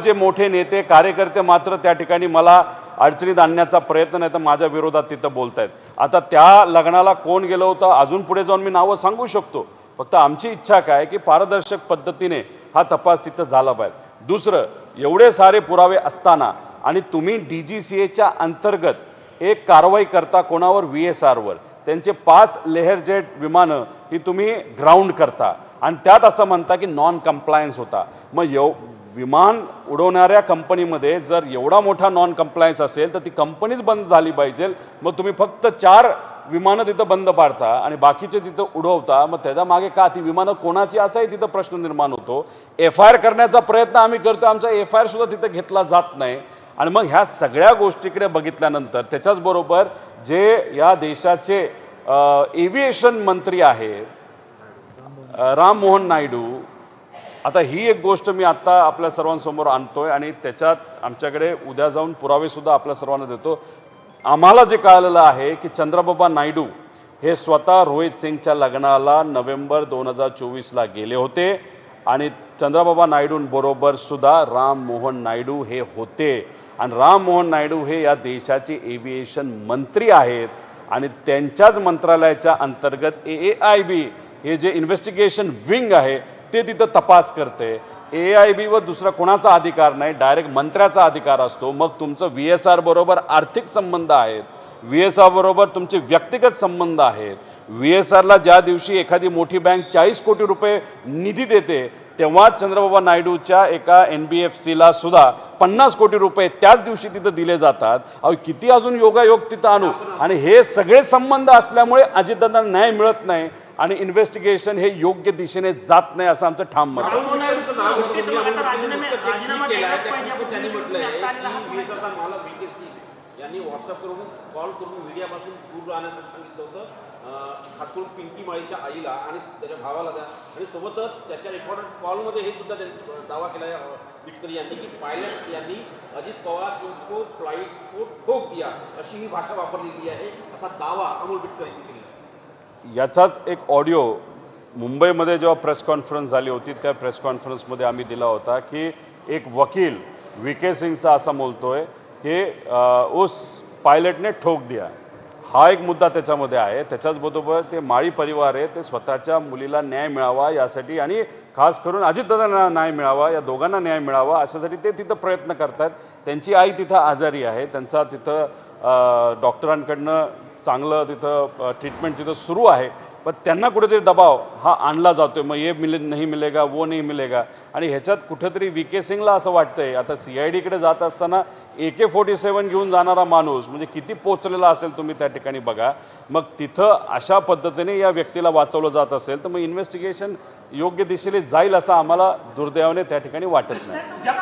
जे मोठे नेते कार्यकर्ते मात्र त्या ठिकाणी मला अडचणीत आणण्याचा प्रयत्न नाही तर माझ्या विरोधात तिथं बोलतायत। आता त्या लग्नाला कोण गेलं होतं अजून पुढे जाऊन मी नावं सांगू शकतो, फक्त आमची इच्छा काय की पारदर्शक पद्धतीने हा तपास तिथं झाला पाहिजे। दुसरं, एवढे सारे पुरावे असताना आणि तुम्ही DGCAच्या अंतर्गत एक कारवाई करता कोणावर, VSRवर, त्यांचे 5 लेहर जेट विमानं ही तुम्ही ग्राउंड करता आणि त्यात असं म्हणता की नॉन कंप्लायन्स होता। मग विमान उडवणाऱ्या कंपनीमध्ये जर एवढा मोठा नॉन कंप्लायन्स असेल तर ती कंपनीच बंद झाली पाहिजे। मग तुम्ही फक्त 4 विमानं तिथं बंद पाडता आणि बाकीचे तिथं उडवता, मग त्याच्या मागे का ती विमानं कोणाची असाही तिथं प्रश्न निर्माण होतो। FIR करण्याचा प्रयत्न आम्ही करतो, आमचा FIR सुद्धा तिथं घेतला जात नाही। आणि मग ह्या सगळ्या गोष्टीकडे बघितल्यानंतर त्याच्याचबरोबर जे या देशाचे एव्हिएशन मंत्री आहेत राम मोहन नायडू, आता ही एक गोष्ट मी आता आपल्या सर्वांसमोर आणतोय आणि त्याच्यात आमच्याकडे उद्या जाऊन पुरावे सुद्धा आपल्या सर्वांना देतो। आम्हाला जे कळलेलं आहे की चंद्रबाबा नायडू हे स्वतः रोहित सिंगच्या लग्नाला नोव्हेंबर 2024ला गेले होते आणि चंद्रबाबा नायडूंबरोबर सुद्धा राम मोहन नायडू हे होते आणि राम मोहन नायडू हे या देशाचे एव्हिएशन मंत्री आहेत आणि त्यांच्याच मंत्रालयाच्या अंतर्गत AIB हे जे इन्व्हेस्टिगेशन विंग आहे ते तिथं तपास करते। AIB वर दुसरा कोणाचा अधिकार नाही, डायरेक्ट मंत्र्याचा अधिकार असतो। मग तुमचं VSR बरोबर आर्थिक संबंध आहेत, VSR बरोबर तुमचे व्यक्तिगत संबंध आहेत। VSRला ज्या दिवशी एखादी मोठी बँक 40 कोटी रुपये निधी देते तेव्हा चंद्रबाबा नायडूच्या एका NBFCला सुद्धा 50 कोटी रुपये त्याच दिवशी तिथं दिले जातात। अहो किती अजून योगायोग तिथं आणू, आणि हे सगळे संबंध असल्यामुळे अजितदादांना न्याय मिळत नाही आणि इन्व्हेस्टिगेशन हे योग्य दिशेने जात नाही असं आमचं ठाम मत आहे। यांनी व्हॉट्सअप करून कॉल करून मीडियापासून दूर राहण्यासाठी सांगितलं होतं, खास करून पिंकी माळीच्या आईला आणि त्याच्या भावाला द्या, आणि सोबतच त्याच्या रेकॉर्डेड कॉलमध्ये हे सुद्धा त्यांनी दावा केला आहे बिटकरी यांनी की पायलट यांनी अजित पवार इनको फ्लाइट को ठोक दिया, अशी ही भाषा वापरलेली आहे असा दावा अमोल बिटकर यांनी केला। याचाच एक ऑडिओ मुंबईमध्ये जेव्हा प्रेस कॉन्फरन्स झाली होती त्या प्रेस कॉन्फरन्समध्ये आम्ही दिला होता की एक वकील VK सिंगचा असा बोलतोय कि उस पायलट ने ठोक दिया, हा एक मुद्दा त्याच्यामध्ये आहे। त्याच्याचबरोबर ते माळी परिवार आहे ते स्वतःच्या मुलीला न्याय मिळावा यासाठी आणि खास करून अजितदादांना न्याय मिळावा, या दोघांना न्याय मिळावा अशासाठी ते तिथं प्रयत्न करतात। त्यांची आई तिथं आजारी आहे, त्यांचा तिथं डॉक्टरांकडनं चांगलं तिथं ट्रीटमेंट तिथं सुरू आहे, पण त्यांना कुठेतरी दबाव हा आणला जातोय, मग ये नहीं मिलेगा वो नहीं मिलेगा। आणि ह्याच्यात कुठेतरी VK सिंगला असं वाटतंय आता CIDकडे जात असताना AK-47 घेऊन जाणारा माणूस म्हणजे किती पोचलेला असेल तुम्ही त्या ठिकाणी बघा। मग तिथं अशा पद्धतीने या व्यक्तीला वाचवलं जात असेल तर मग इन्व्हेस्टिगेशन योग्य दिशेने जाईल असं आम्हाला दुर्दैवाने त्या ठिकाणी वाटत नाही। ज्या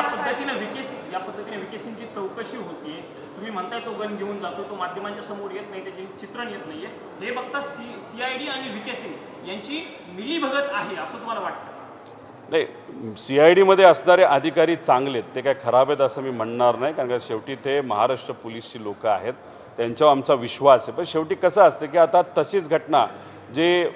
पद्धतीने VK सिंगची चौकशी होती, तुम्ही म्हणताय तो गन घेऊन जातो, तो माध्यमांच्या समोर येत नाही, त्याचे चित्रण येत नाहीये, हे बघता CID आणि VK सिंग यांची मिलीभगत आहे असं तुम्हाला वाटतं? नाही, CIDमध्ये असणारे अधिकारी चांगलेत, ते काय खराब आहेत असं मी म्हणणार नाही, कारण का शेवटी ते महाराष्ट्र पोलीसची लोक आहेत, त्यांच्यावर आमचा विश्वास आहे। पण शेवटी कसं असतं की आता तशीच घटना जे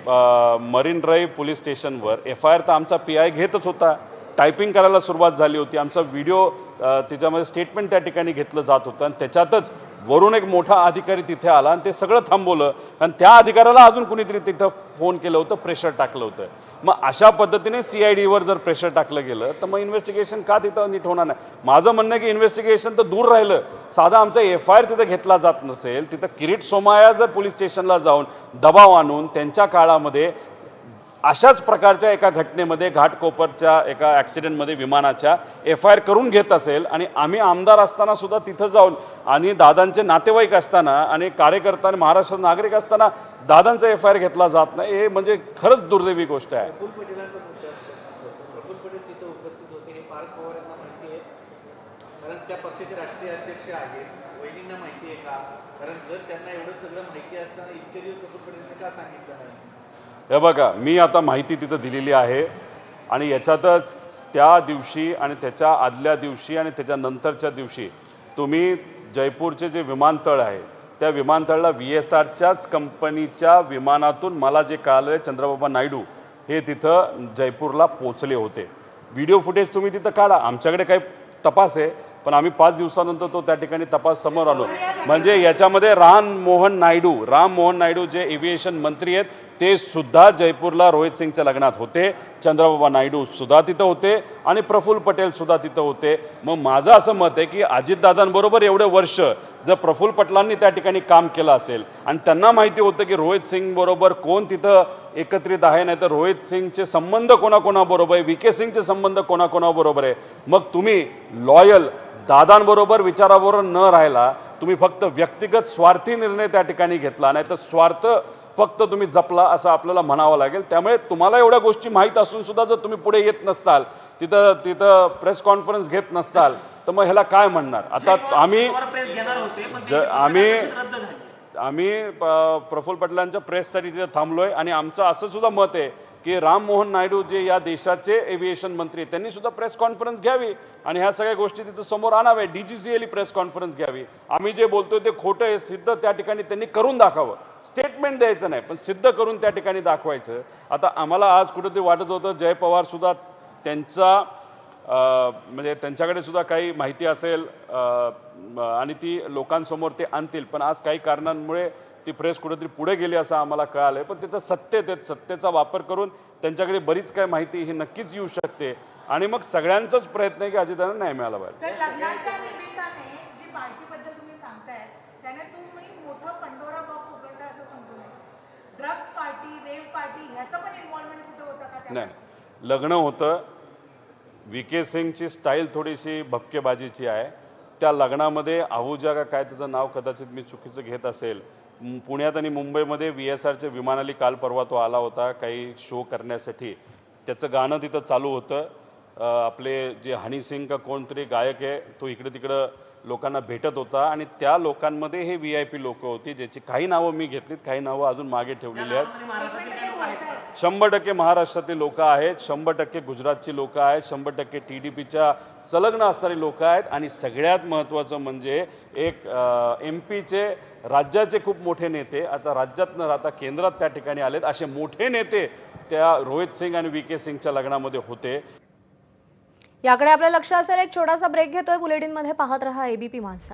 मरीन ड्राईव्ह पोलीस स्टेशनवर FIR तर आमचा PI घेतच होता, टायपिंग करायला सुरुवात झाली होती, आमचा व्हिडिओ त्याच्यामध्ये स्टेटमेंट त्या ठिकाणी घेतलं जात होतं आणि त्याच्यातच वरून एक मोठा अधिकारी तिथे आला आणि ते सगळं थांबवलं आणि त्या अधिकाऱ्याला अजून कुणीतरी तिथं फोन केलं होतं, प्रेशर टाकलं होतं। मग अशा पद्धतीने CIDवर जर प्रेशर टाकलं गेलं तर मग इन्व्हेस्टिगेशन का तिथं नीट होणार नाही? माझं म्हणणं आहे की इन्व्हेस्टिगेशन तर दूर राहिलं, साधा आमचा FIR तिथं घेतला जात नसेल, तिथं किरीट सोमय्या जर पोलीस स्टेशनला जाऊन दबाव आणून त्यांच्या काळामध्ये अशाच प्रकारच्या एका घटनेमध्ये घाटकोपरच्या एका ॲक्सिडेंटमध्ये विमानाच्या FIR करून घेत असेल आणि आम्ही आमदार असताना सुद्धा तिथं जाऊन आणि दादांचे नातेवाईक असताना आणि कार्यकर्ता आणि महाराष्ट्र नागरिक असताना दादांचा FIR घेतला जात नाही, हे म्हणजे खरंच दुर्दैवी गोष्ट आहे। प्रफुल्ल पटेल तिथं उपस्थित होते, हे पार्थ पवार यांना माहिती आहे, कारण त्या पक्षाचे राष्ट्रीय अध्यक्ष आहेत, वहिनींना माहिती आहे का? कारण जर त्यांना एवढं सगळं माहिती असताना इतके दिवस प्रफुल्ल पटेलने का सांगितलं नाही? हे बघा, मी आता माहिती तिथं दिलेली आहे आणि याच्यातच त्या दिवशी आणि त्याच्या आदल्या दिवशी आणि त्याच्यानंतरच्या दिवशी तुम्ही जयपूरचे जे विमानतळ आहे त्या विमानतळाला VSRच्याच कंपनीच्या विमानातून मला जे कळालं चंद्रबाबा नायडू हे तिथं जयपूरला पोचले होते। व्हिडिओ फुटेज तुम्ही तिथं काढा, आमच्याकडे काही तपास आहे, पण आम्ही 5 दिवसानंतर तो त्या ठिकाणी तपास समोर आणू. म्हणजे याच्यामध्ये राम मोहन नायडू जे एव्हिएशन मंत्री आहेत ते सुद्धा जयपूरला रोहित सिंगच्या लग्नात होते, चंद्रबाबा नायडू सुद्धा तिथं होते आणि प्रफुल्ल पटेल सुद्धा तिथं होते. मग माझं असं मत आहे की अजितदादांबरोबर एवढे वर्ष जर प्रफुल्ल पटेलांनी त्या ठिकाणी काम केलं असेल आणि त्यांना माहिती होतं की रोहित सिंग बरोबर कोण तिथं एकत्रित आहे, नाही तर रोहित सिंगचे संबंध कोणाकोणाबरोबर आहे, VK सिंगचे संबंध कोणाकोणाबरोबर आहे, मग तुम्ही लॉयल दादांबरोबर विचाराबरोबर न राहिला, तुम्ही फक्त व्यक्तिगत स्वार्थी निर्णय त्या ठिकाणी घेतला, नाही तर स्वार्थ फक्त तुम्ही जपला असं आपल्याला म्हणावं लागेल. त्यामुळे तुम्हाला एवढ्या गोष्टी माहीत असून सुद्धा जर तुम्ही पुढे येत नसताल, तिथं प्रेस कॉन्फरन्स घेत नसताल, तर मग ह्याला काय म्हणणार. आता आम्ही प्रफुल्ल पटेलांच्या प्रेससाठी तिथे थांबलोय आणि आमचं असं सुद्धा मत आहे की राम मोहन नायडू जे या देशाचे एव्हिएशन मंत्री आहेत त्यांनी सुद्धा प्रेस कॉन्फरन्स घ्यावी आणि ह्या सगळ्या गोष्टी तिथं समोर आणाव्या. DGCA प्रेस कॉन्फरन्स घ्यावी. आम्ही जे बोलतोय ते खोटं आहे सिद्ध त्या ठिकाणी त्यांनी करून दाखवावं. स्टेटमेंट द्यायचं नाही, पण सिद्ध करून त्या ठिकाणी दाखवायचं. आता आम्हाला आज कुठेतरी वाटत होतं जय पवार सुद्धा त्यांचा म्हणजे त्यांच्याकडे सुद्धा काही माहिती असेल आणि ती लोकांसमोर ते आणतील, पण आज काही कारणांमुळे ती प्रेस कुठेतरी पुढे गेली असं आम्हाला कळालंय. पण तिथं सत्तेचा वापर करून त्यांच्याकडे बरीच काय माहिती ही नक्कीच येऊ शकते आणि मग सगळ्यांचाच प्रयत्न आहे की अजितदादांना न्याय मिळाला पाहिजे. सर, लग्नाच्या निमित्ताने जी पार्टीबद्दल तुम्ही सांगताय त्याने तुम्ही मोठं पंडोरा बॉक्स उघडता असं समजू नये. ड्रग्स पार्टी, रेव पार्टी ह्याचं पण इन्व्हॉल्वमेंट कुठे होतं का? नाही, लग्न होतं. VK सिंगची स्टाईल थोडीशी भपकेबाजीची आहे. त्या लग्नामध्ये आहुजा का काय त्याचं नाव कदाचित मी चुकीचं घेत असेल, पुण्यात आणि मुंबईमध्ये VSRचे विमानाली काल परवा तो आला होता काही शो करण्यासाठी. त्याचं गाणं तिथं चालू होतं. आपले जे हनी सिंग का कोणतरी गायक आहे तो इकडे तिकडं लोकांना भेटत होता आणि त्या लोकांमध्ये हे VIP लोक होती ज्याची काही नावं मी घेतलीत, काही नावं अजून मागे ठेवलेली आहेत. 100% महाराष्ट्रातील लोक आहेत, 100% गुजरातची लोक आहेत, 100% TDPच्या संलग्न असणारी लोक आहेत आणि सगळ्यात महत्त्वाचं म्हणजे एक MP चे राज्याचे खूप मोठे नेते आता राज्यात न राहता केंद्रात त्या ठिकाणी आलेत. असे मोठे नेते त्या रोहित सिंग आणि VK सिंगच्या लग्नामध्ये होते. याकडे आपलं लक्ष असेल. एक छोटासा ब्रेक घेतोय. बुलेटिनमध्ये पाहत रहा ABP माझा.